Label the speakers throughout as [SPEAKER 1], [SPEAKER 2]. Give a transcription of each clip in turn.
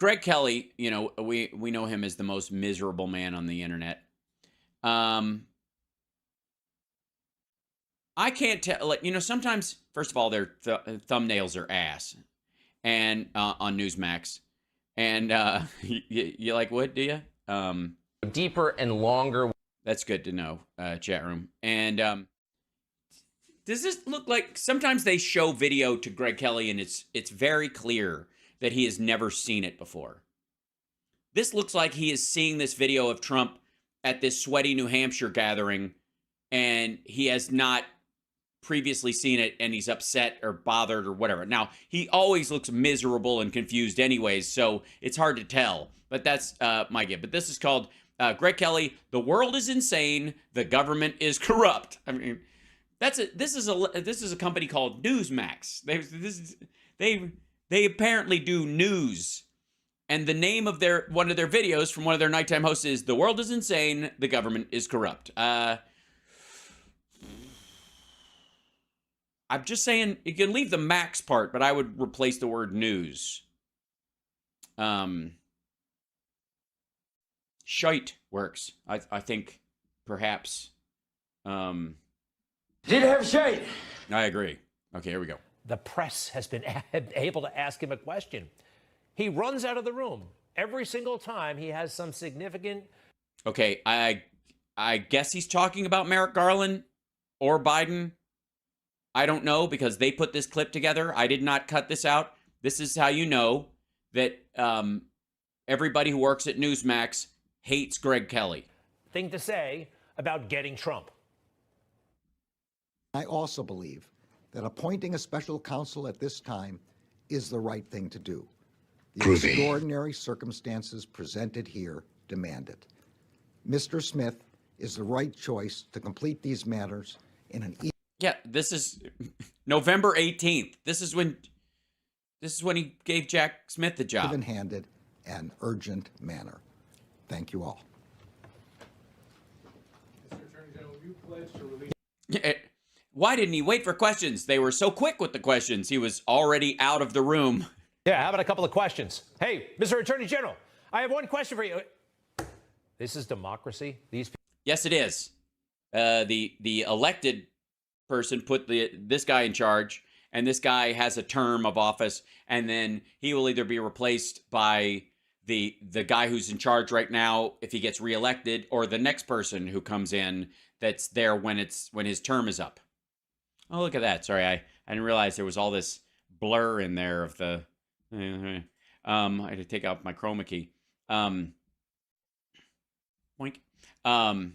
[SPEAKER 1] Greg Kelly, we know him as the most miserable man on the internet. I can't tell, like, sometimes, first of all, their thumbnails are ass, and on Newsmax, and you like what, do you?
[SPEAKER 2] Deeper and longer.
[SPEAKER 1] That's good to know, chat room. And does this look like, sometimes they show video to Greg Kelly and it's very clear that he has never seen it before. This looks like he is seeing this video of Trump at this sweaty New Hampshire gathering, and he has not previously seen it, and he's upset or bothered or whatever. Now, he always looks miserable and confused anyways, so it's hard to tell. But that's my gift. But this is called Greg Kelly, The World is Insane, The Government is Corrupt. I mean, this is a company called Newsmax. They apparently do news. And the name of one of their videos from one of their nighttime hosts is The World is Insane, The Government is Corrupt. I'm just saying, you can leave the max part, but I would replace the word news. Shite works. I think perhaps.
[SPEAKER 3] Did have shite.
[SPEAKER 1] I agree. Okay, here we go.
[SPEAKER 4] The press has been able to ask him a question. He runs out of the room every single time he has some significant.
[SPEAKER 1] Okay, I guess he's talking about Merrick Garland or Biden. I don't know, because they put this clip together. I did not cut this out. This is how you know that everybody who works at Newsmax hates Greg Kelly.
[SPEAKER 4] Thing to say about getting Trump.
[SPEAKER 5] I also believe that appointing a special counsel at this time is the right thing to do. The extraordinary circumstances presented here demand it. Mr. Smith is the right choice to complete these matters in an
[SPEAKER 1] Yeah, this is November 18th. This is when he gave Jack Smith the job.
[SPEAKER 5] even-handed and urgent manner. Thank you all.
[SPEAKER 6] Mr. Attorney General, you pledged to release.
[SPEAKER 1] Why didn't he wait for questions? They were so quick with the questions. He was already out of the room.
[SPEAKER 4] Yeah, how about a couple of questions? Hey, Mr. Attorney General, I have one question for you. This is democracy?
[SPEAKER 1] Yes, it is. The elected person put this guy in charge, and this guy has a term of office, and then he will either be replaced by the guy who's in charge right now if he gets reelected, or the next person who comes in that's there when his term is up. Oh, look at that. Sorry, I didn't realize there was all this blur in there of the I had to take out my chroma key. Boink. And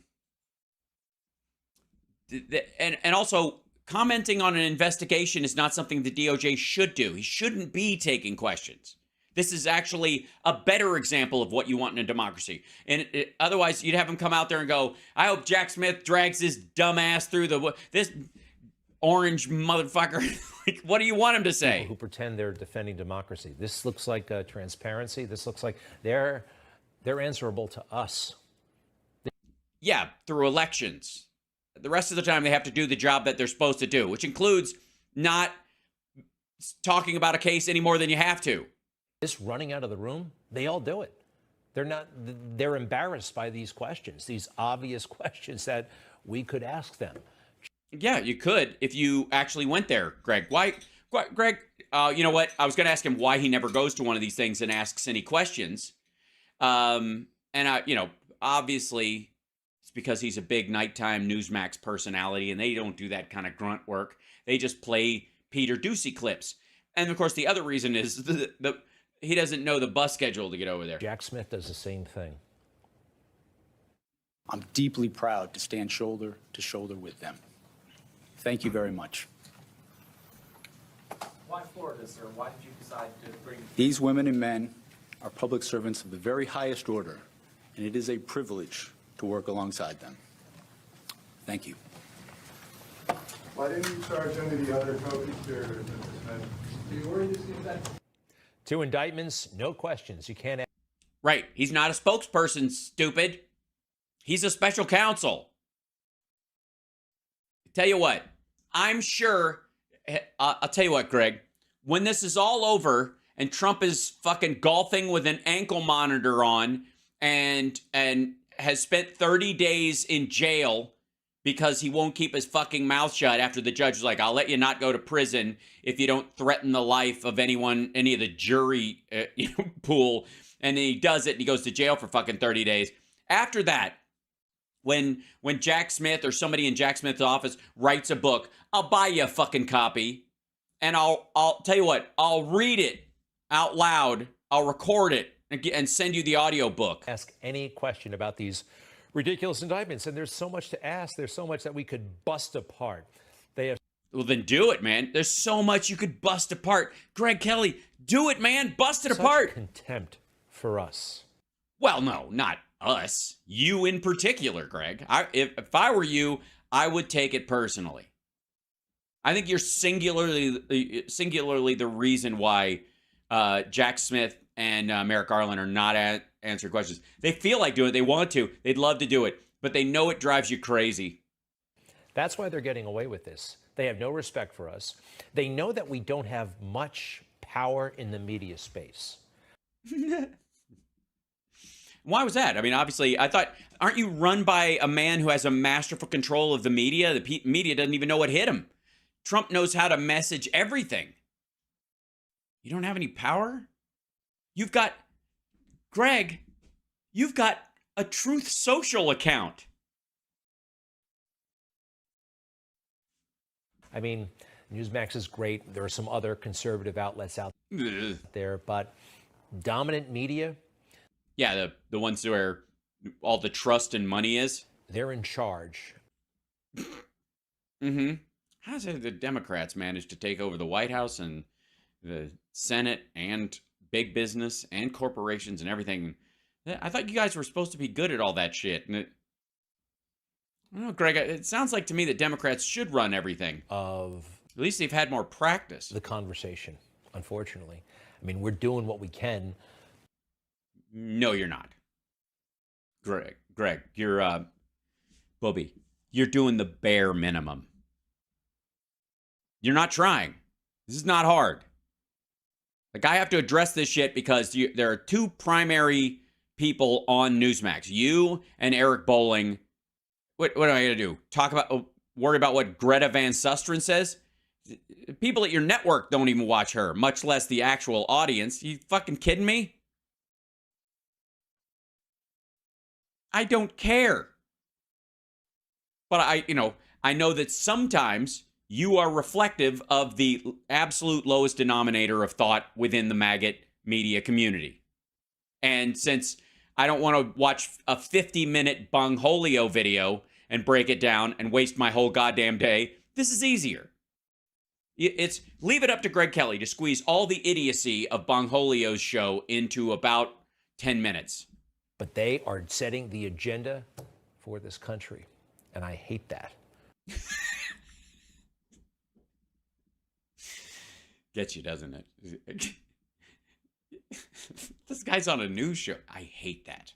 [SPEAKER 1] also, commenting on an investigation is not something the DOJ should do. He shouldn't be taking questions. This is actually a better example of what you want in a democracy. And otherwise, you'd have him come out there and go, I hope Jack Smith drags his dumb ass through this orange motherfucker. Like, what do you want him to say?
[SPEAKER 4] People who pretend they're defending democracy. This looks like transparency. This looks like they're answerable to us.
[SPEAKER 1] Yeah, through elections. The rest of the time, they have to do the job that they're supposed to do, which includes not talking about a case any more than you have to.
[SPEAKER 4] This running out of the room, they all do it. They're embarrassed by these questions, these obvious questions that we could ask them.
[SPEAKER 1] Yeah, you could if you actually went there, Greg. Why Greg, you know what? I was going to ask him why he never goes to one of these things and asks any questions. And obviously it's because he's a big nighttime Newsmax personality, and they don't do that kind of grunt work. They just play Peter Ducey clips. And of course, the other reason is he doesn't know the bus schedule to get over there.
[SPEAKER 4] Jack Smith does the same thing.
[SPEAKER 7] I'm deeply proud to stand shoulder to shoulder with them. Thank you very much.
[SPEAKER 8] Why Florida, sir? Why did you decide to bring...
[SPEAKER 7] These women and men are public servants of the very highest order, and it is a privilege to work alongside them. Thank you.
[SPEAKER 6] Why didn't you charge any of the other co-conspirators? Do you worry this indictment?
[SPEAKER 4] 2 indictments, no questions. You can't ask.
[SPEAKER 1] Right. He's not a spokesperson, stupid. He's a special counsel. Tell you what, I'm sure, I'll tell you what, Greg, when this is all over and Trump is fucking golfing with an ankle monitor on and has spent 30 days in jail because he won't keep his fucking mouth shut after the judge was like, I'll let you not go to prison if you don't threaten the life of any of the jury pool. And then he does it and he goes to jail for fucking 30 days. After that, when Jack Smith or somebody in Jack Smith's office writes a book, I'll buy you a fucking copy. And I'll tell you what, I'll read it out loud. I'll record it and send you the audio book.
[SPEAKER 4] Ask any question about these ridiculous indictments, and there's so much to ask. There's so much that we could bust apart. They have.
[SPEAKER 1] Well, then do it, man. There's so much you could bust apart. Greg Kelly, do it, man. Bust it apart.
[SPEAKER 4] Contempt for us.
[SPEAKER 1] Well, no, not us. You in particular, Greg. If I were you, I would take it personally. I think you're singularly the reason why Jack Smith and Merrick Garland are not answering questions. They feel like doing it. They want to. They'd love to do it, but they know it drives you crazy.
[SPEAKER 4] That's why they're getting away with this. They have no respect for us. They know that we don't have much power in the media space.
[SPEAKER 1] Why was that? I mean, obviously, I thought, aren't you run by a man who has a masterful control of the media? The media doesn't even know what hit him. Trump knows how to message everything. You don't have any power? You've got, Greg, you've got a Truth Social account.
[SPEAKER 4] I mean, Newsmax is great. There are some other conservative outlets out there, but dominant media.
[SPEAKER 1] Yeah, the ones where all the trust and money is.
[SPEAKER 4] They're in charge.
[SPEAKER 1] Mm-hmm. How does the Democrats manage to take over the White House and the Senate and big business and corporations and everything? I thought you guys were supposed to be good at all that shit. And I don't know, Greg, it sounds like to me that Democrats should run everything.
[SPEAKER 4] Of
[SPEAKER 1] At least they've had more practice.
[SPEAKER 4] the conversation, unfortunately. I mean, we're doing what we can.
[SPEAKER 1] No, you're not. Greg, you're, Bobby, you're doing the bare minimum. You're not trying. This is not hard. Like, I have to address this shit because there are two primary people on Newsmax. You and Eric Bolling. What am I going to do? Worry about what Greta Van Susteren says? People at your network don't even watch her, much less the actual audience. You fucking kidding me? I don't care. But I know that sometimes you are reflective of the absolute lowest denominator of thought within the maggot media community. And since I don't want to watch a 50-minute Bungholio video and break it down and waste my whole goddamn day, this is easier. It's leave it up to Greg Kelly to squeeze all the idiocy of Bungholio's show into about 10 minutes.
[SPEAKER 4] But they are setting the agenda for this country, and I hate that.
[SPEAKER 1] Gets you, doesn't it? This guy's on a news show. I hate that.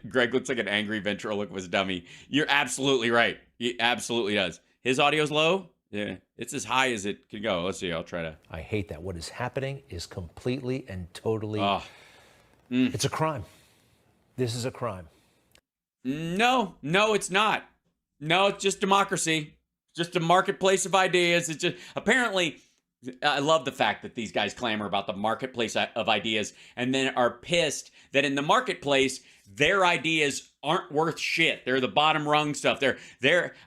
[SPEAKER 1] Greg looks like an angry ventriloquist dummy. You're absolutely right. He absolutely does. His audio's low. Yeah, it's as high as it can go. Let's see. I'll try to.
[SPEAKER 4] I hate that. What is happening is completely and totally. It's a crime. This is a crime.
[SPEAKER 1] No, it's not. No, it's just democracy. Just a marketplace of ideas. It's just apparently. I love the fact that these guys clamor about the marketplace of ideas and then are pissed that in the marketplace their ideas aren't worth shit. They're the bottom rung stuff.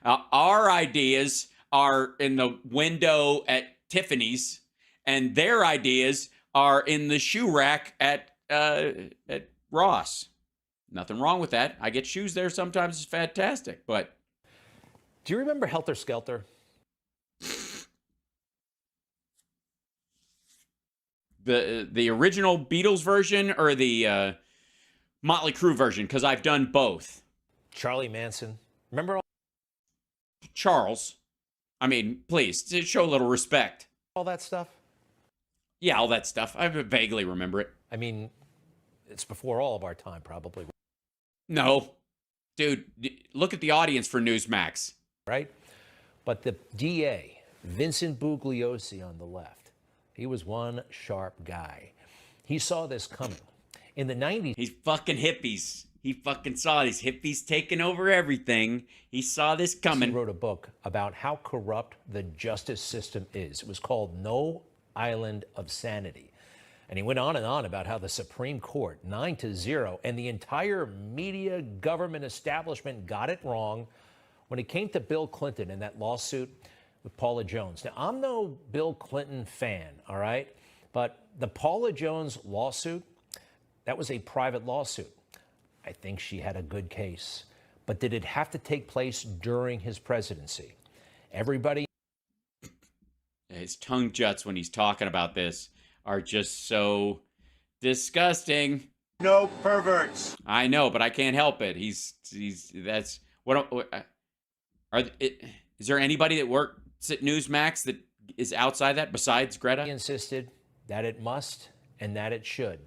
[SPEAKER 1] Our ideas are in the window at Tiffany's, and their ideas are in the shoe rack at Ross. Nothing wrong with that. I get shoes there sometimes. It's fantastic, but.
[SPEAKER 4] Do you remember Helter Skelter?
[SPEAKER 1] The original Beatles version or the Motley Crue version? Because I've done both.
[SPEAKER 4] Charlie Manson. Remember all
[SPEAKER 1] Charles. I mean, please, show a little respect.
[SPEAKER 4] that stuff?
[SPEAKER 1] Yeah, all that stuff. I vaguely remember it.
[SPEAKER 4] I mean, it's before all of our time, probably.
[SPEAKER 1] No. Dude, look at the audience for Newsmax.
[SPEAKER 4] Right? But the DA Vincent Bugliosi on the left. He was one sharp guy. He saw this coming. In the 90s,
[SPEAKER 1] He's fucking hippies. He fucking saw these hippies taking over everything. He saw this
[SPEAKER 4] he
[SPEAKER 1] coming.
[SPEAKER 4] wrote a book about how corrupt the justice system is. It was called No Island of Sanity. And he went on and on about how the Supreme Court, 9-0, and the entire media government establishment got it wrong when it came to Bill Clinton and that lawsuit with Paula Jones. Now, I'm no Bill Clinton fan, all right? But the Paula Jones lawsuit, that was a private lawsuit. I think she had a good case. But did it have to take place during his presidency? Everybody.
[SPEAKER 1] His tongue juts when he's talking about this are just so disgusting.
[SPEAKER 6] No perverts.
[SPEAKER 1] I know, but I can't help it. That's what is there anybody that works at Newsmax that is outside that besides Greta?
[SPEAKER 4] He insisted that it must and that it should.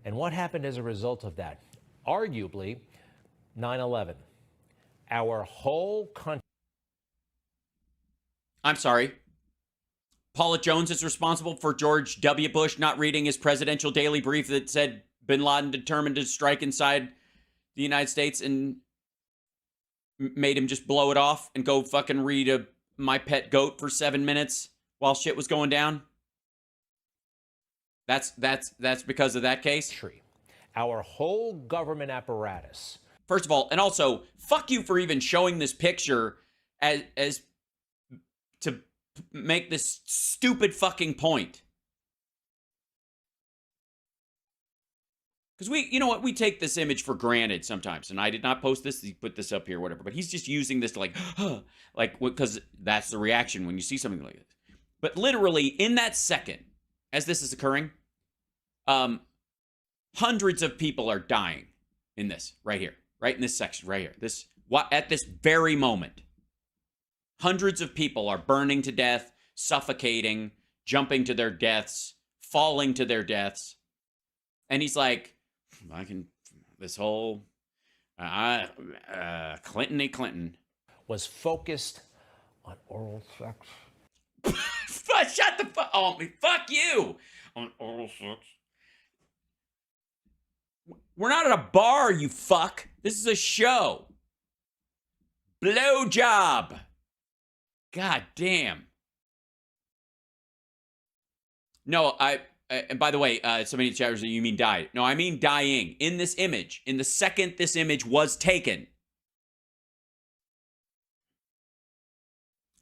[SPEAKER 4] And what happened as a result of that? Arguably, 9/11. Our whole country.
[SPEAKER 1] I'm sorry. Paula Jones is responsible for George W. Bush not reading his presidential daily brief that said bin Laden determined to strike inside the United States and made him just blow it off and go fucking read My Pet Goat for 7 minutes while shit was going down. That's because of that case.
[SPEAKER 4] Our whole government apparatus.
[SPEAKER 1] First of all, and also, fuck you for even showing this picture as to make this stupid fucking point. Because you know what, we take this image for granted sometimes, and I did not post this, he put this up here, whatever, but he's just using this to like, because that's the reaction when you see something like this. But literally, in that second, as this is occurring, hundreds of people are dying in this, right here, right in this section, right here. At this very moment. Hundreds of people are burning to death, suffocating, jumping to their deaths, falling to their deaths. And he's like, this whole Clinton
[SPEAKER 4] was focused on oral sex.
[SPEAKER 1] Shut the fuck. Oh, fuck you. On oral sex. We're not at a bar, you fuck. This is a show. Blowjob. God damn. No, and by the way, somebody in the chat room, you mean died. No, I mean dying. In this image, in the second this image was taken.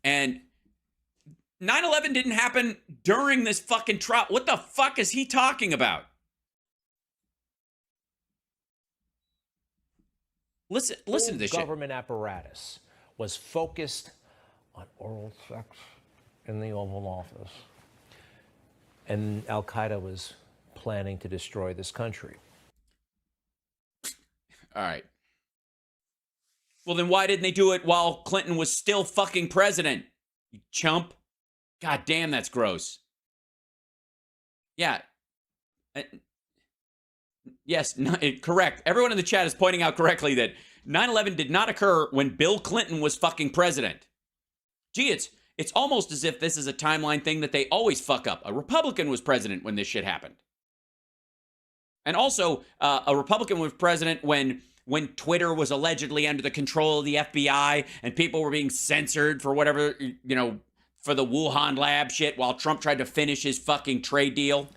[SPEAKER 1] And 9/11 didn't happen during this fucking trial. What the fuck is he talking about? Listen to this shit.
[SPEAKER 4] Government apparatus was focused on oral sex in the Oval Office. And Al-Qaeda was planning to destroy this country.
[SPEAKER 1] All right. Well, then why didn't they do it while Clinton was still fucking president? You chump. God damn, that's gross. Yeah. Yes, correct. Everyone in the chat is pointing out correctly that 9/11 did not occur when Bill Clinton was fucking president. Gee, it's almost as if this is a timeline thing that they always fuck up. A Republican was president when this shit happened. And also, a Republican was president when Twitter was allegedly under the control of the FBI and people were being censored for whatever, for the Wuhan lab shit while Trump tried to finish his fucking trade deal.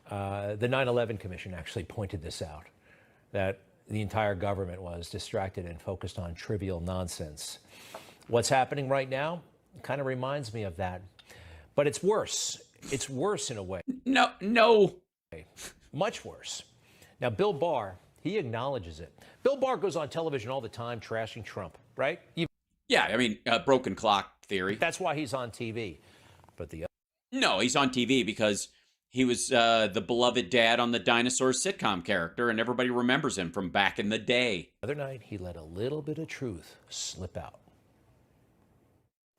[SPEAKER 4] The 9/11 Commission actually pointed this out, that the entire government was distracted and focused on trivial nonsense. What's happening right now kind of reminds me of that. But it's worse. It's worse in a way.
[SPEAKER 1] No.
[SPEAKER 4] Much worse. Now, Bill Barr, he acknowledges it. Bill Barr goes on television all the time trashing Trump, right?
[SPEAKER 1] Yeah, I mean, broken clock theory.
[SPEAKER 4] That's why he's on TV. But
[SPEAKER 1] No, he's on TV because he was the beloved dad on the dinosaur sitcom character, and everybody remembers him from back in the day.
[SPEAKER 4] The other night, he let a little bit of truth slip out.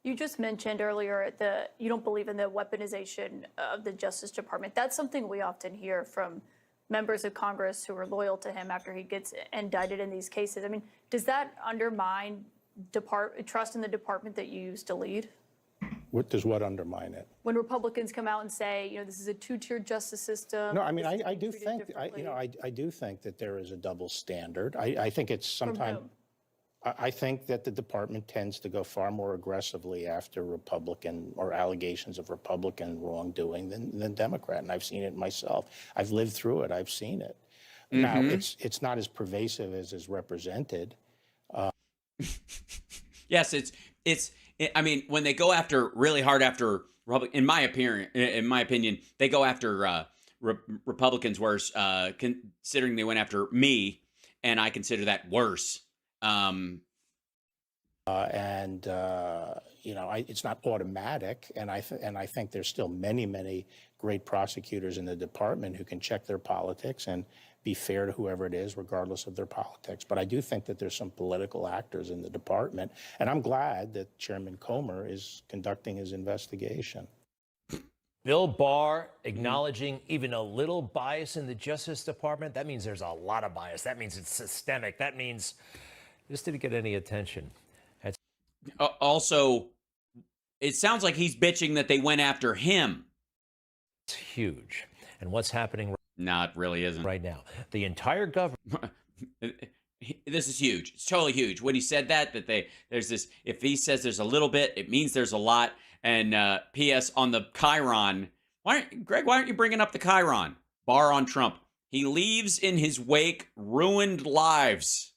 [SPEAKER 3] You just mentioned earlier that you don't believe in the weaponization of the Justice Department. That's something we often hear from members of Congress who are loyal to him after he gets indicted in these cases. I mean, does that undermine trust in the department that you used to lead?
[SPEAKER 9] What does what undermine it?
[SPEAKER 3] When Republicans come out and say, you know, this is a two-tier justice system.
[SPEAKER 9] No, I mean,
[SPEAKER 3] this is
[SPEAKER 9] I
[SPEAKER 3] being
[SPEAKER 9] do
[SPEAKER 3] treated
[SPEAKER 9] think,
[SPEAKER 3] differently.
[SPEAKER 9] I do think that there is a double standard. I think it's sometimes,
[SPEAKER 3] whom?
[SPEAKER 9] I think that the department tends to go far more aggressively after Republican or allegations of Republican wrongdoing than Democrat, and I've seen it myself. I've lived through it. I've seen it. Now, it's not as pervasive as is represented.
[SPEAKER 1] Yes, I mean, when they go after really hard after in my opinion, they go after Republicans worse, considering they went after me, and I consider that worse.
[SPEAKER 9] You know, it's not automatic, and I think there's still many great prosecutors in the department who can check their politics and be fair to whoever it is, regardless of their politics. But I do think that there's some political actors in the department, and I'm glad that Chairman Comer is conducting his investigation.
[SPEAKER 4] Bill Barr acknowledging even a little bias in the Justice Department. That means there's a lot of bias. That means it's systemic. That means this didn't get any attention.
[SPEAKER 1] Also, it sounds like he's bitching that they went after him.
[SPEAKER 4] It's huge. And what's happening
[SPEAKER 1] No, it really isn't.
[SPEAKER 4] right now? The entire government.
[SPEAKER 1] This is huge. It's totally huge. When he said that there's this, if he says there's a little bit, it means there's a lot. And P.S. on the Chiron, Greg, why aren't you bringing up the Chiron? Barr on Trump. He leaves in his wake ruined lives.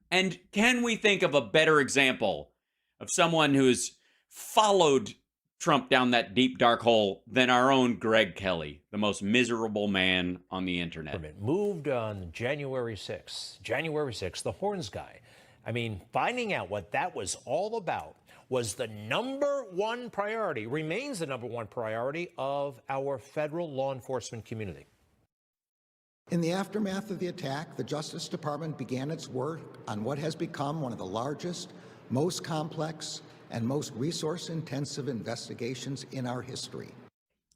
[SPEAKER 1] And can we think of a better example of someone who's followed Trump down that deep, dark hole than our own Greg Kelly, the most miserable man on the internet?
[SPEAKER 4] Moved on January 6th, the Horns guy. I mean, finding out what that was all about was the number one priority, remains the number one priority of our federal law enforcement community.
[SPEAKER 5] In the aftermath of the attack, the Justice Department began its work on what has become one of the largest, most complex, and most resource-intensive investigations in our history.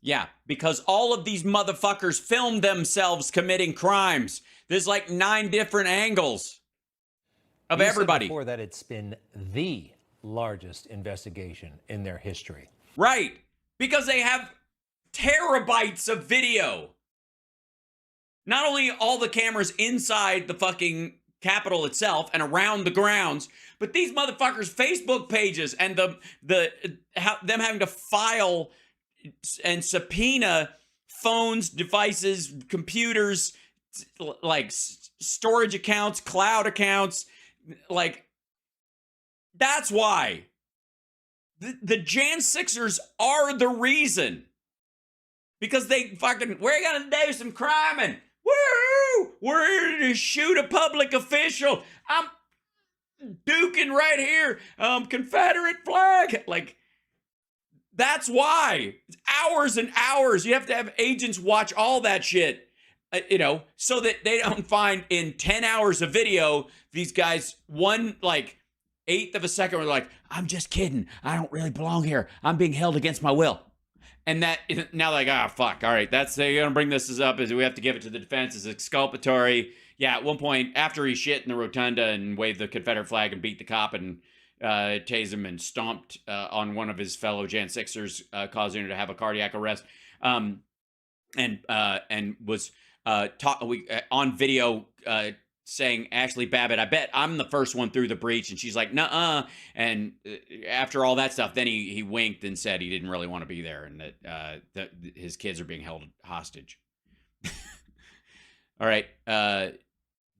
[SPEAKER 1] Yeah, because all of these motherfuckers filmed themselves committing crimes. There's like 9 different angles of everybody.
[SPEAKER 4] Before that, it's been the largest investigation in their history.
[SPEAKER 1] Right, because they have terabytes of video. Not only all the cameras inside the fucking Capitol itself and around the grounds, but these motherfuckers' Facebook pages and them having to file and subpoena phones, devices, computers, like storage accounts, cloud accounts, like that's why the Jan 6ers are the reason, because they fucking, we're gonna do some crime and woo, we're here to shoot a public official. I'm duking right here, Confederate flag. Like, that's why. It's hours and hours. You have to have agents watch all that shit, you know, so that they don't find in 10 hours of video, these guys, one like 1/8 of a second, were like, I'm just kidding. I don't really belong here. I'm being held against my will. And that now, like, fuck. All right, that's they're gonna bring this up. Is we have to give it to the defense as exculpatory. Yeah, at one point after he shit in the rotunda and waved the Confederate flag and beat the cop and tased him and stomped on one of his fellow Jan 6ers, causing her to have a cardiac arrest, and was on video saying, Ashley Babbitt, I bet I'm the first one through the breach. And she's like, nuh-uh. And after all that stuff, then he winked and said he didn't really want to be there and that his kids are being held hostage. All right.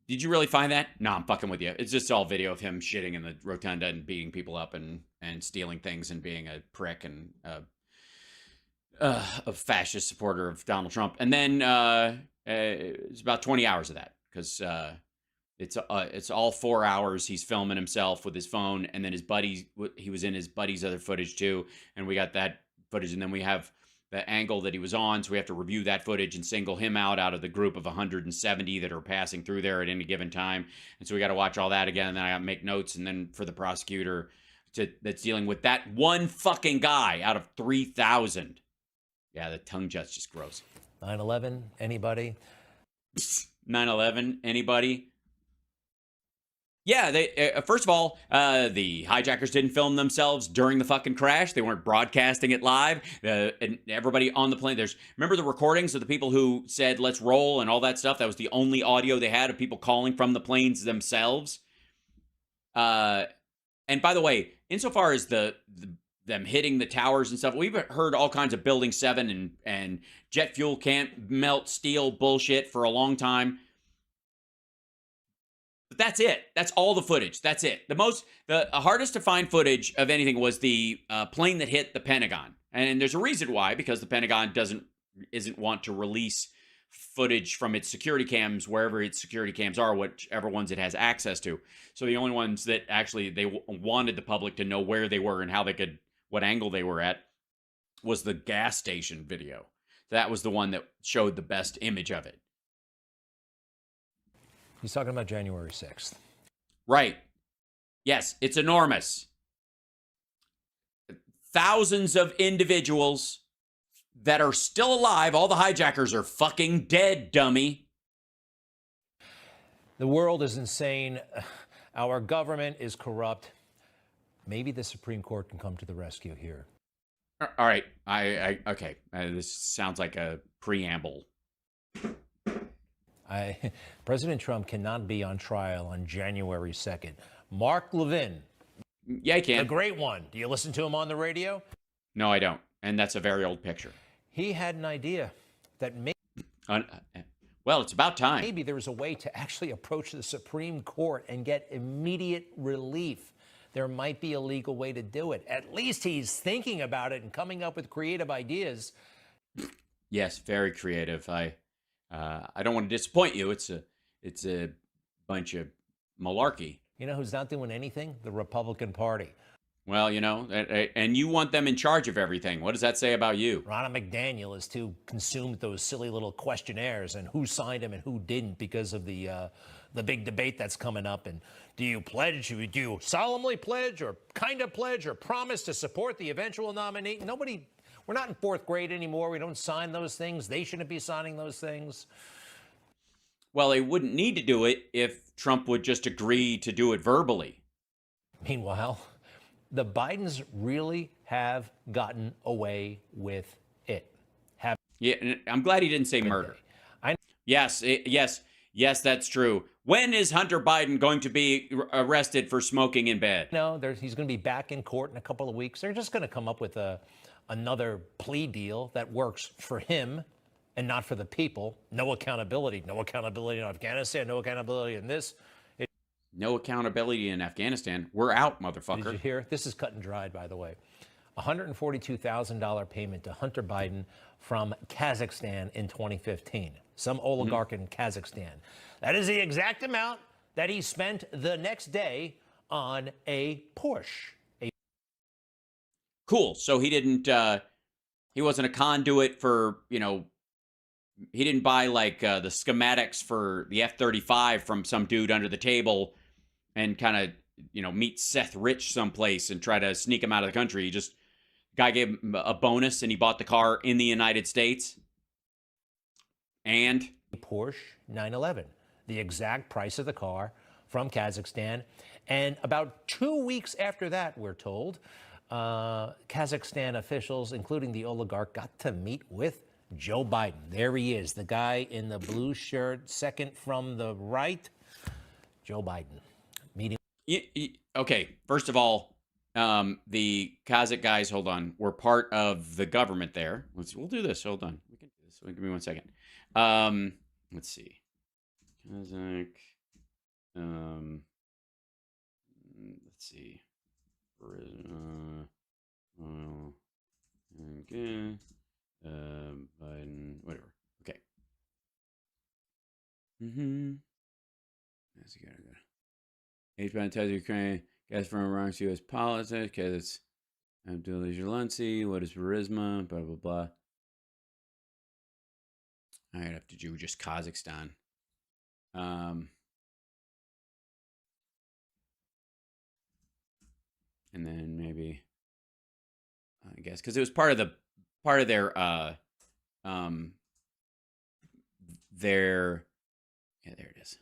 [SPEAKER 1] Did you really find that? No, I'm fucking with you. It's just all video of him shitting in the rotunda and beating people up and stealing things and being a prick and a fascist supporter of Donald Trump. And then it's about 20 hours of that because it's all 4 hours. He's filming himself with his phone, and then his buddy, he was in his buddy's other footage too, and we got that footage, and then we have the angle that he was on, so we have to review that footage and single him out of the group of 170 that are passing through there at any given time, and so we got to watch all that again, and then I got to make notes, and then for the prosecutor that's dealing with that one fucking guy out of 3,000. Yeah, the tongue just gross.
[SPEAKER 4] 9/11, anybody?
[SPEAKER 1] 9/11, anybody? Yeah, they first of all, the hijackers didn't film themselves during the fucking crash. They weren't broadcasting it live. And everybody on the plane, remember the recordings of the people who said "let's roll" and all that stuff. That was the only audio they had of people calling from the planes themselves. And by the way, insofar as them hitting the towers and stuff, we've heard all kinds of Building 7 and jet fuel can't melt steel bullshit for a long time. But that's it. That's all the footage. That's it. The hardest to find footage of anything was the plane that hit the Pentagon, and there's a reason why, because the Pentagon isn't want to release footage from its security cams wherever its security cams are, whichever ones it has access to. So the only ones that actually they wanted the public to know where they were and what angle they were at, was the gas station video. That was the one that showed the best image of it.
[SPEAKER 4] He's talking about January 6th.
[SPEAKER 1] Right. Yes, it's enormous. Thousands of individuals that are still alive. All the hijackers are fucking dead, dummy.
[SPEAKER 4] The world is insane. Our government is corrupt. Maybe the Supreme Court can come to the rescue here.
[SPEAKER 1] All right. Okay. This sounds like a preamble.
[SPEAKER 4] President Trump cannot be on trial on January 2nd. Mark Levin.
[SPEAKER 1] Yeah, he can.
[SPEAKER 4] The great one. Do you listen to him on the radio?
[SPEAKER 1] No, I don't. And that's a very old picture.
[SPEAKER 4] He had an idea that
[SPEAKER 1] well, it's about time.
[SPEAKER 4] Maybe there was a way to actually approach the Supreme Court and get immediate relief. There might be a legal way to do it. At least he's thinking about it and coming up with creative ideas.
[SPEAKER 1] Yes, very creative. I don't want to disappoint you. It's a bunch of malarkey.
[SPEAKER 4] You know who's not doing anything? The Republican Party.
[SPEAKER 1] Well, and you want them in charge of everything. What does that say about you?
[SPEAKER 4] Ronna McDaniel is too consumed with those silly little questionnaires and who signed them and who didn't because of the big debate that's coming up. And do you solemnly pledge or kind of pledge or promise to support the eventual nominee? We're not in fourth grade anymore. We don't sign those things. They shouldn't be signing those things.
[SPEAKER 1] Well, they wouldn't need to do it if Trump would just agree to do it verbally.
[SPEAKER 4] Meanwhile, the Bidens really have gotten away with it.
[SPEAKER 1] Yeah, and I'm glad he didn't say murder. Yes, that's true. When is Hunter Biden going to be arrested for smoking in bed?
[SPEAKER 4] No, he's going to be back in court in a couple of weeks. They're just going to come up with another plea deal that works for him and not for the people. No accountability. No accountability in Afghanistan. No accountability in this.
[SPEAKER 1] No accountability in Afghanistan. We're out, motherfucker.
[SPEAKER 4] Did you hear? This is cut and dried, by the way. $142,000 payment to Hunter Biden from Kazakhstan in 2015. Some oligarch in Kazakhstan. That is the exact amount that he spent the next day on a Porsche.
[SPEAKER 1] Cool. So he wasn't a conduit for, he didn't buy like the schematics for the F-35 from some dude under the table and kind of, meet Seth Rich someplace and try to sneak him out of the country. Guy gave him a bonus and he bought the car in the United States. And
[SPEAKER 4] Porsche 911, the exact price of the car from Kazakhstan. And about 2 weeks after that, we're told, Kazakhstan officials, including the oligarch, got to meet with Joe Biden. There he is, the guy in the blue shirt, second from the right, Joe Biden. Meeting.
[SPEAKER 1] Okay, first of all, the Kazakh guys, hold on, were part of the government there. We'll do this. Hold on. We can do this. Give me 1 second. Let's see. Kazakh. Let's see. Okay. Biden, whatever. Okay. That's good. H-Biden tells Ukraine, gas from wrongs U.S. politics, because it's Abdullah Zelenskiy, what is charisma, blah, blah, blah. I'd have to do just Kazakhstan. And then maybe, I guess, because it was part of their yeah, there it is.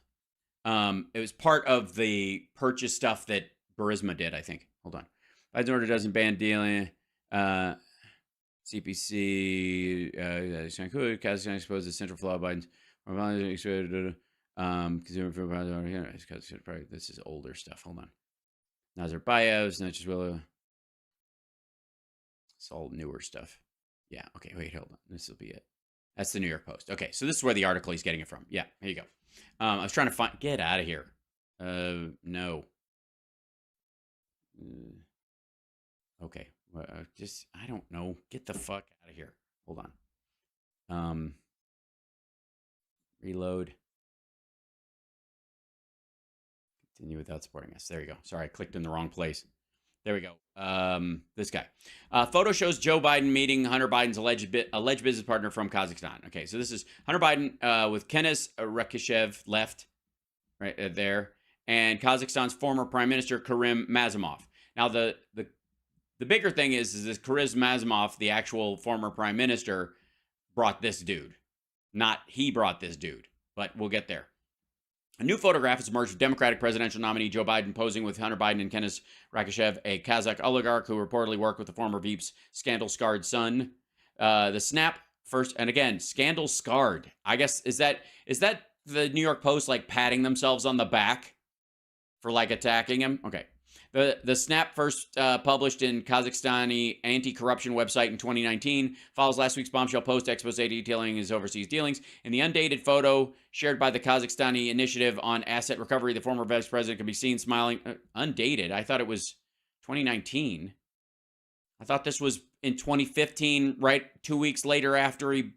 [SPEAKER 1] It was part of the purchase stuff that Burisma did, I think. Hold on. Biden's order doesn't ban dealing. CPC, Kazakhstan exposed the central flaw of Biden's. This is older stuff. Hold on. Nazarbayev's, not just Willow. It's all newer stuff. Yeah. Okay. Wait. Hold on. This will be it. That's the New York Post. Okay. So this is where the article he's getting it from. Yeah. Here you go. I was trying to find. Get out of here. No. Okay. Just I don't know. Get the fuck out of here. Hold on. Reload. Continue without supporting us. There you go. Sorry, I clicked in the wrong place. There we go. This guy. Photo shows Joe Biden meeting Hunter Biden's alleged business partner from Kazakhstan. Okay, so this is Hunter Biden with Kenes Rakishev left, right there, and Kazakhstan's former Prime Minister Karim Mazimov. Now, the bigger thing is this Karim Mazimov, the actual former Prime Minister, brought this dude. Not he brought this dude, but we'll get there. A new photograph has emerged of Democratic presidential nominee Joe Biden posing with Hunter Biden and Kenes Rakishev, a Kazakh oligarch who reportedly worked with the former Veep's scandal-scarred son. The snap first, and again, scandal-scarred. I guess, is that the New York Post, like, patting themselves on the back for, like, attacking him? Okay. The snap first published in Kazakhstani anti-corruption website in 2019 follows last week's bombshell post expose detailing his overseas dealings. In the undated photo shared by the Kazakhstani Initiative on Asset Recovery, the former vice president can be seen smiling. Undated? I thought it was 2019. I thought this was in 2015, right 2 weeks later after he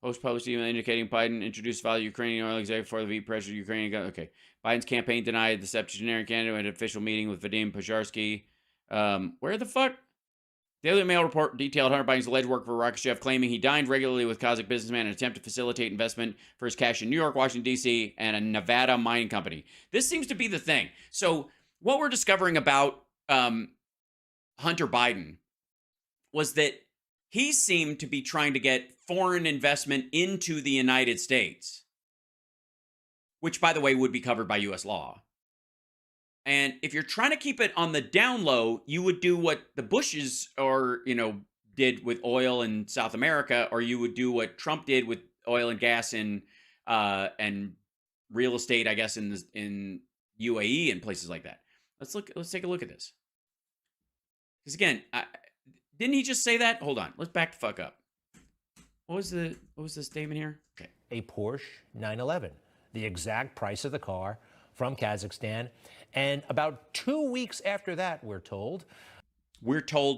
[SPEAKER 1] post email indicating Biden introduced value Ukrainian oil executive for the Veep pressure Ukrainian gun. Okay. Biden's campaign denied the septuagenarian candidate at an official meeting with Vadim Pozharsky. Where the fuck? Daily Mail report detailed Hunter Biden's alleged work for Rakishev, claiming he dined regularly with Kazakh businessman in an attempt to facilitate investment for his cash in New York, Washington, D.C., and a Nevada mining company. This seems to be the thing. So what we're discovering about Hunter Biden was that he seemed to be trying to get foreign investment into the United States, which, by the way, would be covered by U.S. law. And if you're trying to keep it on the down low, you would do what the Bushes did with oil in South America, or you would do what Trump did with oil and gas in and real estate, I guess, in UAE and places like that. Let's take a look at this. Because again, didn't he just say that? Hold on. Let's back the fuck up. What was the statement here? Okay.
[SPEAKER 4] A Porsche 911, the exact price of the car from Kazakhstan. And about 2 weeks after that, we're told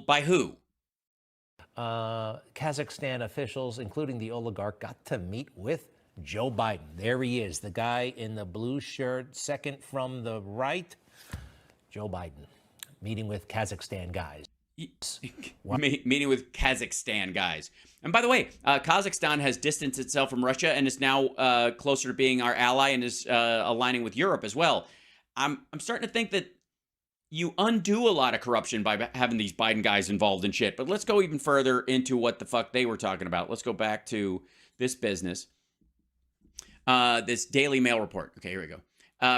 [SPEAKER 1] by who?
[SPEAKER 4] Kazakhstan officials, including the oligarch, got to meet with Joe Biden. There he is, the guy in the blue shirt, second from the right. Joe Biden meeting with Kazakhstan guys.
[SPEAKER 1] Meeting with Kazakhstan guys. And by the way, Kazakhstan has distanced itself from Russia and is now closer to being our ally and is aligning with Europe as well. I'm starting to think that you undo a lot of corruption by having these Biden guys involved in shit. But let's go even further into what the fuck they were talking about. Let's go back to this business. This Daily Mail report. Okay, here we go.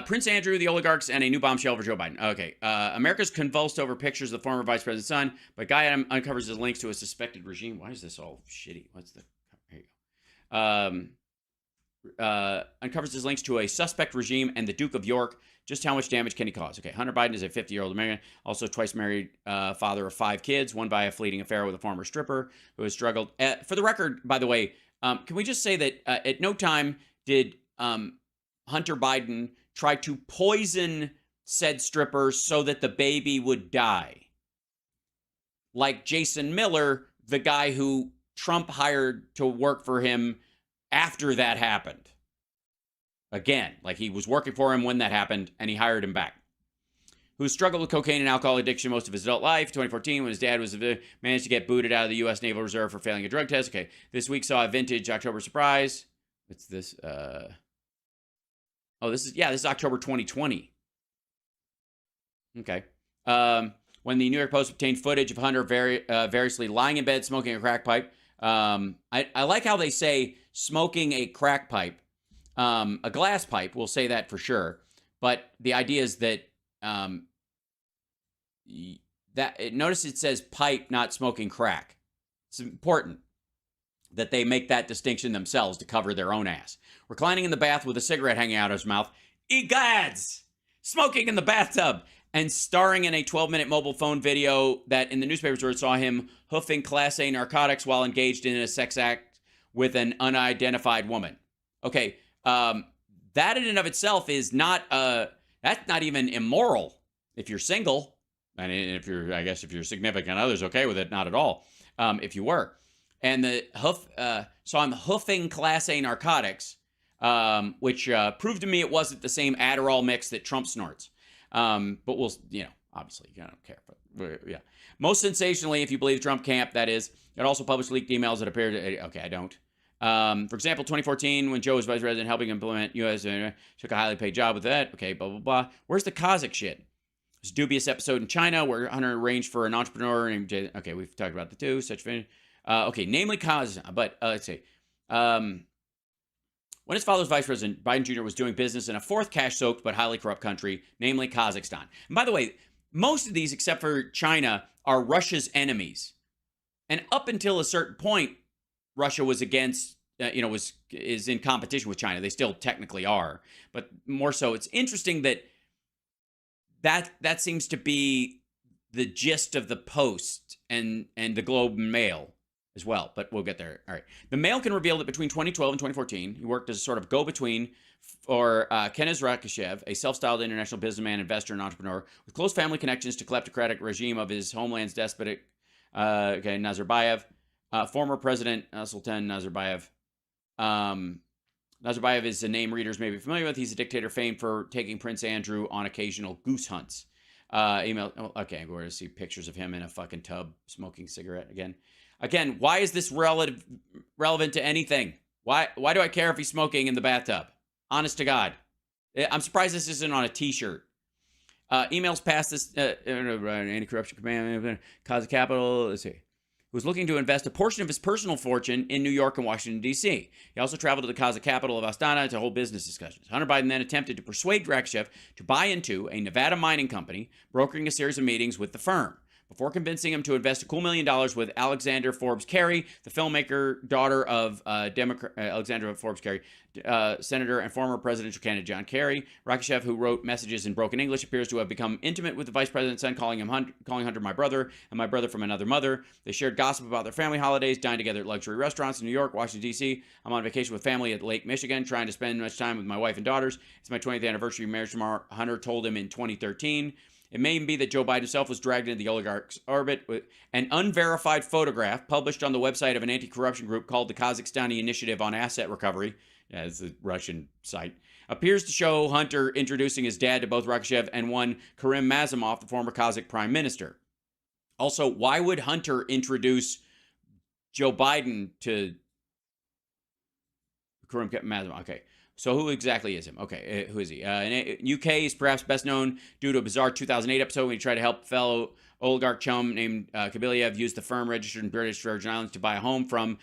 [SPEAKER 1] Prince Andrew, the oligarchs, and a new bombshell for Joe Biden. Okay. America's convulsed over pictures of the former vice president's son, but guy uncovers his links to a suspected regime. Why is this all shitty? Here you go. Uncovers his links to a suspect regime and the Duke of York. Just how much damage can he cause? Okay. Hunter Biden is a 50-year-old American, also twice married father of 5 kids, one by a fleeting affair with a former stripper who has struggled. For the record, by the way, can we just say that at no time did Hunter Biden try to poison said stripper so that the baby would die? Like Jason Miller, the guy who Trump hired to work for him after that happened. Again, like he was working for him when that happened, and he hired him back. Who struggled with cocaine and alcohol addiction most of his adult life. 2014, when his dad was managed to get booted out of the U.S. Naval Reserve for failing a drug test. Okay, this week saw a vintage October surprise. What's this? This is October 2020. Okay. When the New York Post obtained footage of Hunter variously lying in bed, smoking a crack pipe. I like how they say smoking a crack pipe. a glass pipe. We'll say that for sure. But the idea is that notice it says pipe, not smoking crack. It's important that they make that distinction themselves to cover their own ass. Reclining in the bath with a cigarette hanging out of his mouth. Egads! Smoking in the bathtub. And starring in a 12-minute mobile phone video that in the newspapers where it saw him hoofing Class A narcotics while engaged in a sex act with an unidentified woman. Okay, that in and of itself is not, that's not even immoral if you're single. And if you're, I guess if your significant other's okay with it, not at all, if you were. And the saw him hoofing Class A narcotics, which proved to me it wasn't the same Adderall mix that Trump snorts. But we'll, obviously, I don't care. But yeah. Most sensationally, if you believe Trump camp, that is, it also published leaked emails that appeared to, okay, I don't. For example, 2014, when Joe was vice president helping implement U.S. Took a highly paid job with that. Okay, blah, blah, blah. Where's the Kazakh shit? There's a dubious episode in China where Hunter arranged for an entrepreneur named Jay. Okay, we've talked about the two. Such okay, namely Kazakh. But let's see. When his father's vice president, Biden Jr. was doing business in a fourth cash-soaked but highly corrupt country, namely Kazakhstan. And by the way, most of these, except for China, are Russia's enemies. And up until a certain point, Russia was against, is in competition with China. They still technically are, but more so. It's interesting that seems to be the gist of the Post and the Globe and Mail as well, but we'll get there. All right. The Mail can reveal that between 2012 and 2014, he worked as a sort of go-between for Keniz Rakishev, a self-styled international businessman, investor, and entrepreneur with close family connections to kleptocratic regime of his homeland's despotic, Nazarbayev, former president Sultan Nazarbayev. Nazarbayev is a name readers may be familiar with. He's a dictator famed for taking Prince Andrew on occasional goose hunts. Email. Okay, we're going to see pictures of him in a fucking tub smoking cigarette again. Again, why is this relevant to anything? Why do I care if he's smoking in the bathtub? Honest to God. I'm surprised this isn't on a t-shirt. Emails past this anti-corruption command, cause of capital, let's see. Who was looking to invest a portion of his personal fortune in New York and Washington, D.C. He also traveled to the Kazakh capital of Astana to hold business discussions. Hunter Biden then attempted to persuade Rakishev to buy into a Nevada mining company, brokering a series of meetings with the firm. Before convincing him to invest a cool $1 million with Alexander Forbes Carey, the filmmaker, daughter of Alexander Forbes Carey, Senator and former presidential candidate John Kerry. Rakishev, who wrote messages in broken English, appears to have become intimate with the vice president's son, calling Hunter my brother and my brother from another mother. They shared gossip about their family holidays, dined together at luxury restaurants in New York, Washington, D.C. I'm on vacation with family at Lake Michigan, trying to spend much time with my wife and daughters. It's my 20th anniversary of marriage tomorrow, Hunter told him in 2013. It may be that Joe Biden himself was dragged into the oligarch's orbit. An unverified photograph published on the website of an anti-corruption group called the Kazakhstani Initiative on Asset Recovery, it's a Russian site, appears to show Hunter introducing his dad to both Rakishev and one Karim Mazimov, the former Kazakh prime minister. Also, why would Hunter introduce Joe Biden to Karim Mazimov? Okay. So who exactly is him? Okay, who is he? In UK, he's perhaps best known due to a bizarre 2008 episode when he tried to help fellow oligarch chum named Kabiliev use the firm registered in British Virgin Islands to buy a home from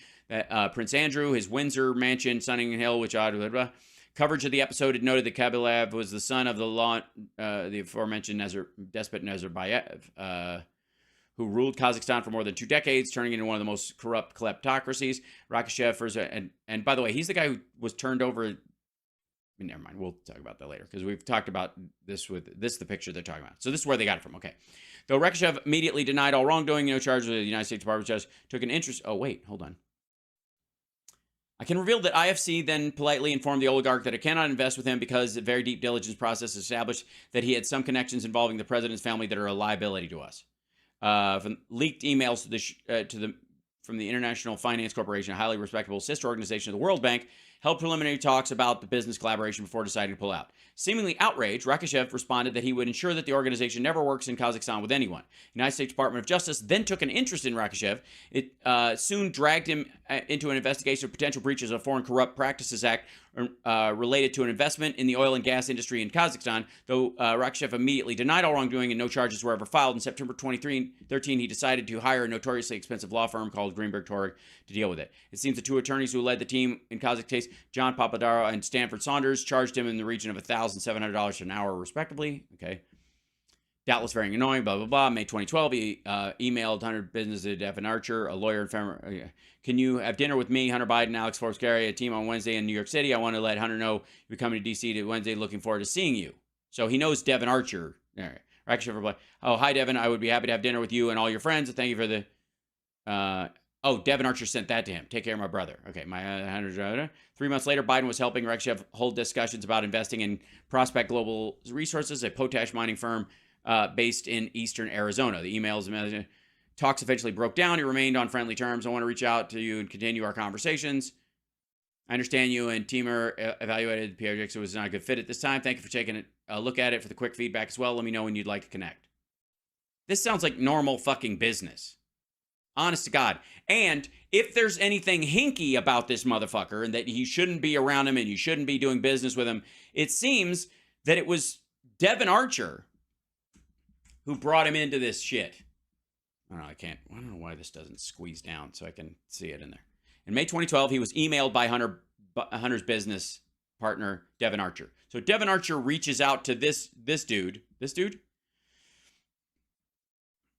[SPEAKER 1] Prince Andrew, his Windsor mansion, Sunning Hill, which coverage of the episode had noted that Kabiliev was the son of the aforementioned despot Nazarbayev, who ruled Kazakhstan for more than 2 decades, turning into one of the most corrupt kleptocracies. Rakishev, and by the way, he's the guy who was turned over. Never mind. We'll talk about that later because we've talked about this the picture they're talking about. So this is where they got it from. Okay. Though Rakishev immediately denied all wrongdoing, no charges with the United States Department of Justice took an interest. Oh, wait, hold on. I can reveal that IFC then politely informed the oligarch that it cannot invest with him because a very deep diligence process established that he had some connections involving the president's family that are a liability to us. From leaked emails from the International Finance Corporation, a highly respectable sister organization of the World Bank, held preliminary talks about the business collaboration before deciding to pull out. Seemingly outraged, Rakishev responded that he would ensure that the organization never works in Kazakhstan with anyone. The United States Department of Justice then took an interest in Rakishev. It soon dragged him into an investigation of potential breaches of Foreign Corrupt Practices Act related to an investment in the oil and gas industry in Kazakhstan, though Rakishev immediately denied all wrongdoing and no charges were ever filed. In September 2013, he decided to hire a notoriously expensive law firm called Greenberg Torg to deal with it. It seems the 2 attorneys who led the team in Kazakh case days. John Papadaro and Stanford Saunders charged him in the region of $1,700 an hour, respectively. Okay. Doubtless very annoying, blah, blah, blah. May 2012, he emailed Hunter business to Devin Archer, a lawyer and firm. Can you have dinner with me, Hunter Biden, Alex Forbes, Gary, a team on Wednesday in New York City? I want to let Hunter know you're coming to D.C. to Wednesday. Looking forward to seeing you. So he knows Devin Archer. All right. Actually, oh, hi, Devin. I would be happy to have dinner with you and all your friends. Thank you for the... oh, Devin Archer sent that to him. Take care of my brother. Okay, my 3 months later, Biden was helping Rekshev hold discussions about investing in Prospect Global Resources, a potash mining firm based in eastern Arizona. The emails and talks eventually broke down. He remained on friendly terms. I want to reach out to you and continue our conversations. I understand you and Teamer evaluated the project, so it was not a good fit at this time. Thank you for taking a look at it for the quick feedback as well. Let me know when you'd like to connect. This sounds like normal fucking business. Honest to God. And if there's anything hinky about this motherfucker and that you shouldn't be around him and you shouldn't be doing business with him, it seems that it was Devin Archer who brought him into this shit. I don't know why this doesn't squeeze down so I can see it in there. In May 2012, he was emailed by Hunter's business partner, Devin Archer. So Devin Archer reaches out to this dude. This dude?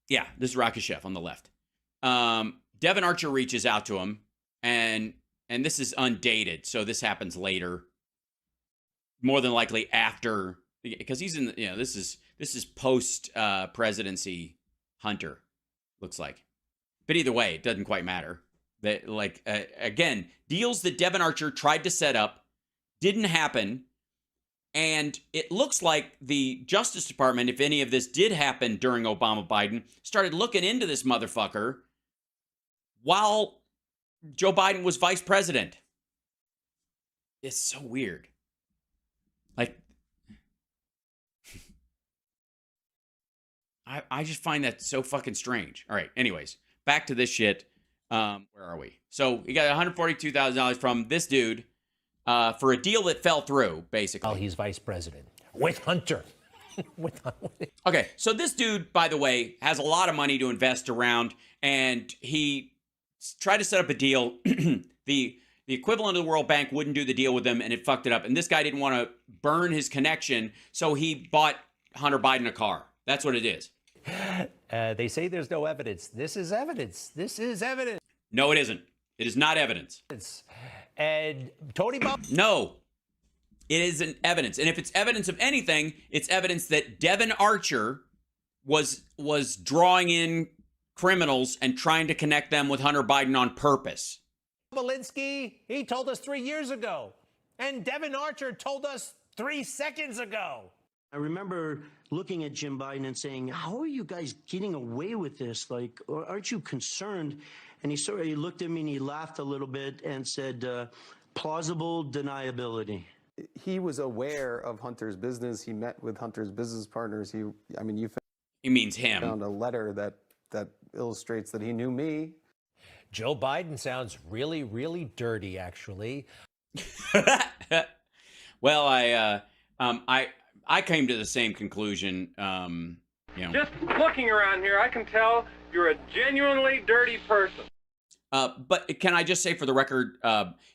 [SPEAKER 1] Yeah, this is Rakashev on the left. Devin Archer reaches out to him, and this is undated, so this happens later. More than likely after, because he's in, this is post presidency Hunter, looks like. But either way, it doesn't quite matter. That again, deals that Devin Archer tried to set up didn't happen, and it looks like the Justice Department, if any of this did happen during Obama-Biden, started looking into this motherfucker while Joe Biden was vice president. It's so weird. I just find that so fucking strange. All right, anyways, back to this shit. Where are we? So he got $142,000 from this dude for a deal that fell through, basically.
[SPEAKER 4] While he's vice president. With Hunter.
[SPEAKER 1] Okay, so this dude, by the way, has a lot of money to invest around, and he tried to set up a deal. The equivalent of the World Bank wouldn't do the deal with him, and it fucked it up. And this guy didn't want to burn his connection, so he bought Hunter Biden a car. That's what it is.
[SPEAKER 4] They say there's no evidence. This is evidence. This is evidence.
[SPEAKER 1] No, it isn't. It is not evidence.
[SPEAKER 4] And Tony Bob.
[SPEAKER 1] No, it isn't evidence. And if it's evidence of anything, it's evidence that Devin Archer was drawing in criminals and trying to connect them with Hunter Biden on purpose.
[SPEAKER 4] Belinsky, he told us 3 years ago. And Devin Archer told us 3 seconds ago.
[SPEAKER 10] I remember looking at Jim Biden and saying, how are you guys getting away with this? Like, aren't you concerned? And he looked at me and he laughed a little bit and said, plausible deniability.
[SPEAKER 11] He was aware of Hunter's business. He met with Hunter's business partners. He
[SPEAKER 1] means him.
[SPEAKER 11] Found a letter that illustrates that he knew me.
[SPEAKER 4] Joe Biden sounds really, really dirty, actually.
[SPEAKER 1] Well, I came to the same conclusion.
[SPEAKER 6] Just looking around here, I can tell you're a genuinely dirty person.
[SPEAKER 1] But can I just say for the record,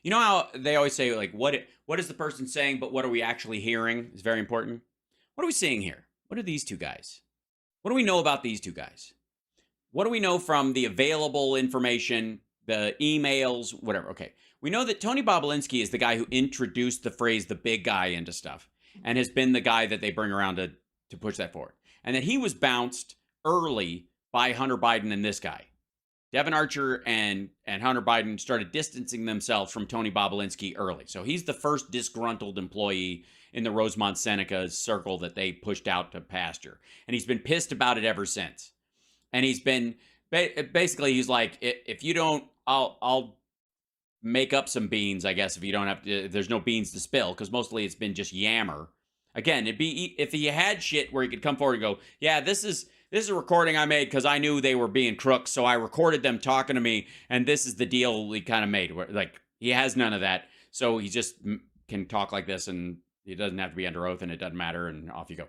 [SPEAKER 1] you know how they always say, like, what is the person saying, but what are we actually hearing is very important. What are we seeing here? What are these two guys? What do we know about these two guys? What do we know from the available information, the emails, whatever? Okay. We know that Tony Bobulinski is the guy who introduced the phrase the big guy into stuff and has been the guy that they bring around to push that forward. And that he was bounced early by Hunter Biden and this guy. Devin Archer and Hunter Biden started distancing themselves from Tony Bobulinski early. So he's the first disgruntled employee in the Rosemont Seneca circle that they pushed out to pasture. And he's been pissed about it ever since. And he's been, basically, he's like, if you don't, I'll make up some beans, I guess, if you don't have to, if there's no beans to spill, because mostly it's been just yammer. Again, it'd be, if he had shit where he could come forward and go, yeah, this is a recording I made because I knew they were being crooks, so I recorded them talking to me, and this is the deal we kind of made. Like, he has none of that, so he just can talk like this, and he doesn't have to be under oath, and it doesn't matter, and off you go.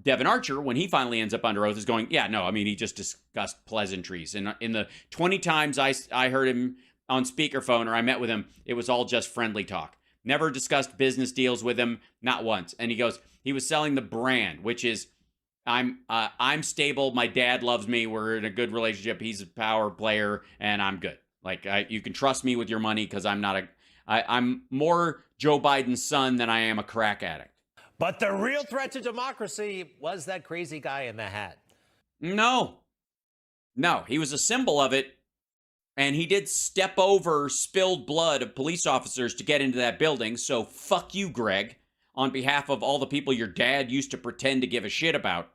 [SPEAKER 1] Devin Archer, when he finally ends up under oath, is going, yeah, no, I mean, he just discussed pleasantries. And in the 20 times I heard him on speakerphone or I met with him, it was all just friendly talk. Never discussed business deals with him, not once. And he goes, he was selling the brand, which is, I'm stable. My dad loves me. We're in a good relationship. He's a power player, and I'm good. Like, you can trust me with your money because I'm more Joe Biden's son than I am a crack addict.
[SPEAKER 4] But the real threat to democracy was that crazy guy in the hat.
[SPEAKER 1] No, he was a symbol of it. And he did step over spilled blood of police officers to get into that building. So fuck you, Greg, on behalf of all the people your dad used to pretend to give a shit about.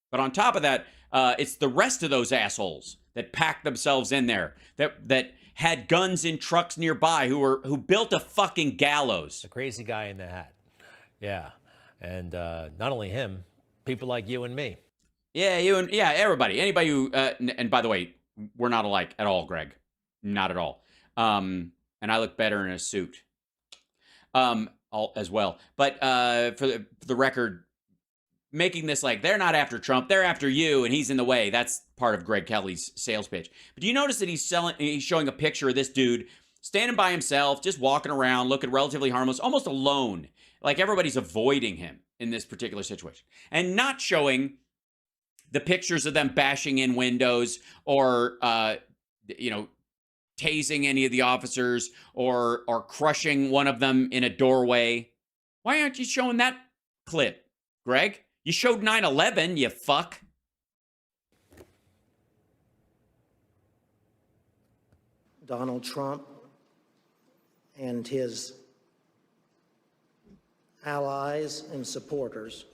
[SPEAKER 1] But on top of that, it's the rest of those assholes that packed themselves in there, that had guns in trucks nearby, who built a fucking gallows.
[SPEAKER 4] The crazy guy in the hat. Yeah. And not only him, people like you and me.
[SPEAKER 1] Yeah, everybody. Anybody who, and by the way, we're not alike at all, Greg. Not at all. And I look better in a suit. As well. But for the record, making this like, they're not after Trump, they're after you, and he's in the way. That's part of Greg Kelly's sales pitch. But do you notice that he's showing a picture of this dude standing by himself, just walking around, looking relatively harmless, almost alone. Like everybody's avoiding him in this particular situation. And not showing the pictures of them bashing in windows or, tasing any of the officers or crushing one of them in a doorway. Why aren't you showing that clip, Greg? You showed 9/11, you fuck.
[SPEAKER 12] Donald Trump and his allies and supporters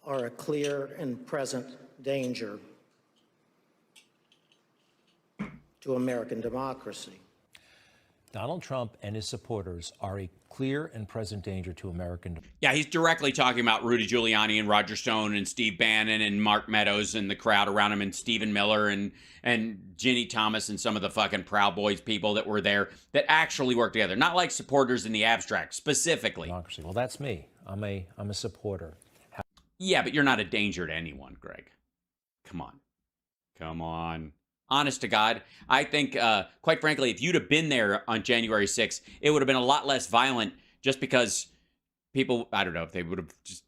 [SPEAKER 12] are a clear and present danger to American democracy.
[SPEAKER 4] Donald Trump and his supporters are a clear and present danger to American democracy.
[SPEAKER 1] Yeah, he's directly talking about Rudy Giuliani and Roger Stone and Steve Bannon and Mark Meadows and the crowd around him and Stephen Miller and Ginny Thomas and some of the fucking Proud Boys people that were there that actually work together. Not like supporters in the abstract, specifically.
[SPEAKER 4] Democracy. Well, that's me. I'm a supporter.
[SPEAKER 1] Yeah, but you're not a danger to anyone, Greg. Come on. Honest to God, I think, quite frankly, if you'd have been there on January 6th, it would have been a lot less violent just because people, I don't know, if they would have just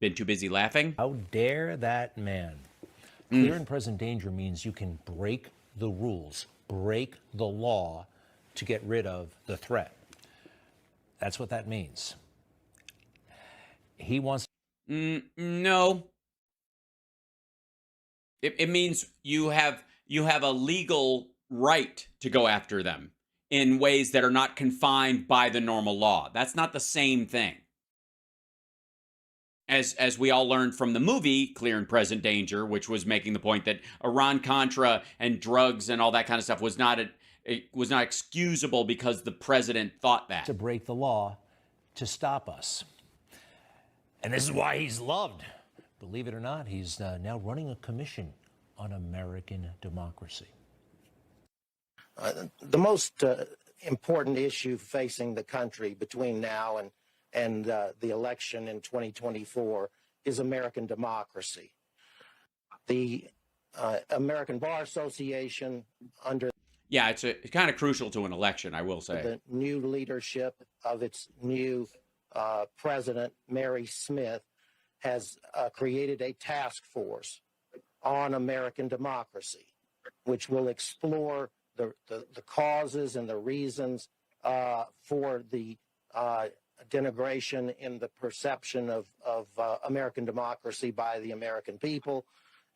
[SPEAKER 1] been too busy laughing.
[SPEAKER 4] How dare that man? Clear and present danger means you can break the rules, break the law to get rid of the threat. That's what that means. He wants...
[SPEAKER 1] No. It means you have a legal right to go after them in ways that are not confined by the normal law. That's not the same thing. As we all learned from the movie Clear and Present Danger, which was making the point that Iran-Contra and drugs and all that kind of stuff was not excusable because the president thought that.
[SPEAKER 4] To break the law to stop us. And this is why he's loved. Believe it or not, he's now running a commission on American democracy.
[SPEAKER 12] The most important issue facing the country between now and the election in 2024 is American democracy. The American Bar Association, under
[SPEAKER 1] it's kind of crucial to an election, I will say.
[SPEAKER 12] The new leadership of its new president, Mary Smith, has created a task force on American democracy, which will explore the causes and the reasons for the denigration in the perception of American democracy by the American people,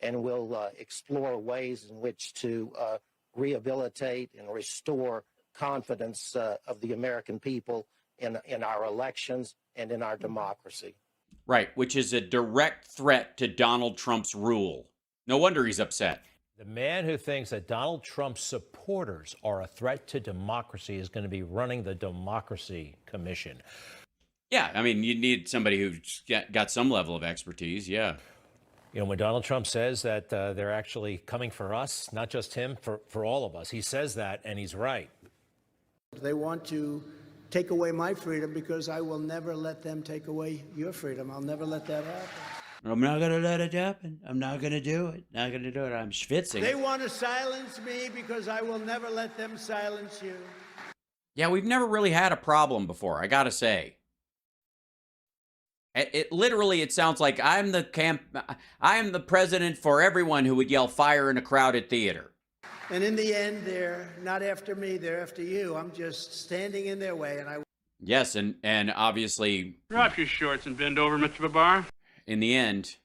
[SPEAKER 12] and will explore ways in which to rehabilitate and restore confidence of the American people in our elections and in our democracy.
[SPEAKER 1] Right, which is a direct threat to Donald Trump's rule. No wonder he's upset.
[SPEAKER 4] The man who thinks that Donald Trump's supporters are a threat to democracy is going to be running the Democracy Commission.
[SPEAKER 1] Yeah, I mean, you need somebody who's got some level of expertise, yeah.
[SPEAKER 4] You know, when Donald Trump says that they're actually coming for us, not just him, for all of us, he says that, and he's right.
[SPEAKER 13] They want to take away my freedom because I will never let them take away your freedom. I'll never let that happen.
[SPEAKER 1] I'm not going to let it happen. I'm not going to do it. Not going to do it. I'm schwitzing.
[SPEAKER 13] They want to silence me because I will never let them silence you.
[SPEAKER 1] Yeah, we've never really had a problem before, I got to say. It literally, it sounds like I am the president for everyone who would yell fire in a crowded theater.
[SPEAKER 13] And in the end, they're not after me, they're after you. I'm just standing in their way, and I...
[SPEAKER 1] Yes, and obviously...
[SPEAKER 14] Drop your shorts and bend over, Mr. Babar.
[SPEAKER 1] In the end...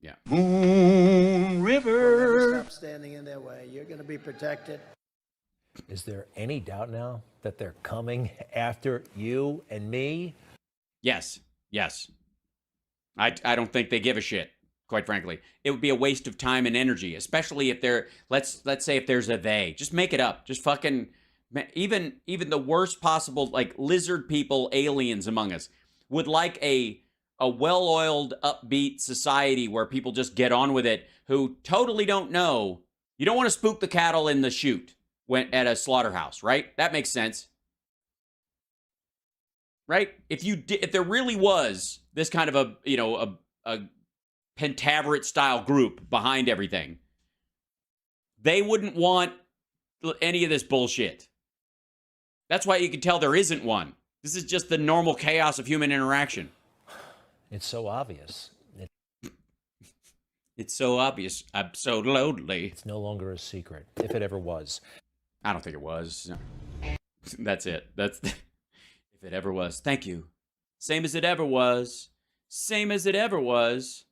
[SPEAKER 1] Yeah.
[SPEAKER 13] Moon River. Stop standing in their way. You're going to be protected.
[SPEAKER 4] Is there any doubt now that they're coming after you and me?
[SPEAKER 1] Yes. I don't think they give a shit, quite frankly. It would be a waste of time and energy, especially if they're, let's say if there's a they. Just make it up. Just fucking, even the worst possible, like, lizard people, aliens among us, would like a well-oiled, upbeat society where people just get on with it, who totally don't know. You don't want to spook the cattle in the chute at a slaughterhouse, right? That makes sense. Right? If there really was this kind of a Pentaveret style group behind everything, they wouldn't want any of this bullshit. That's why you can tell there isn't one. This is just the normal chaos of human interaction.
[SPEAKER 4] It's so obvious.
[SPEAKER 1] It's so obvious. Absolutely.
[SPEAKER 4] It's no longer a secret, if it ever was.
[SPEAKER 1] I don't think it was. That's it. If it ever was. Thank you. Same as it ever was. Same as it ever was.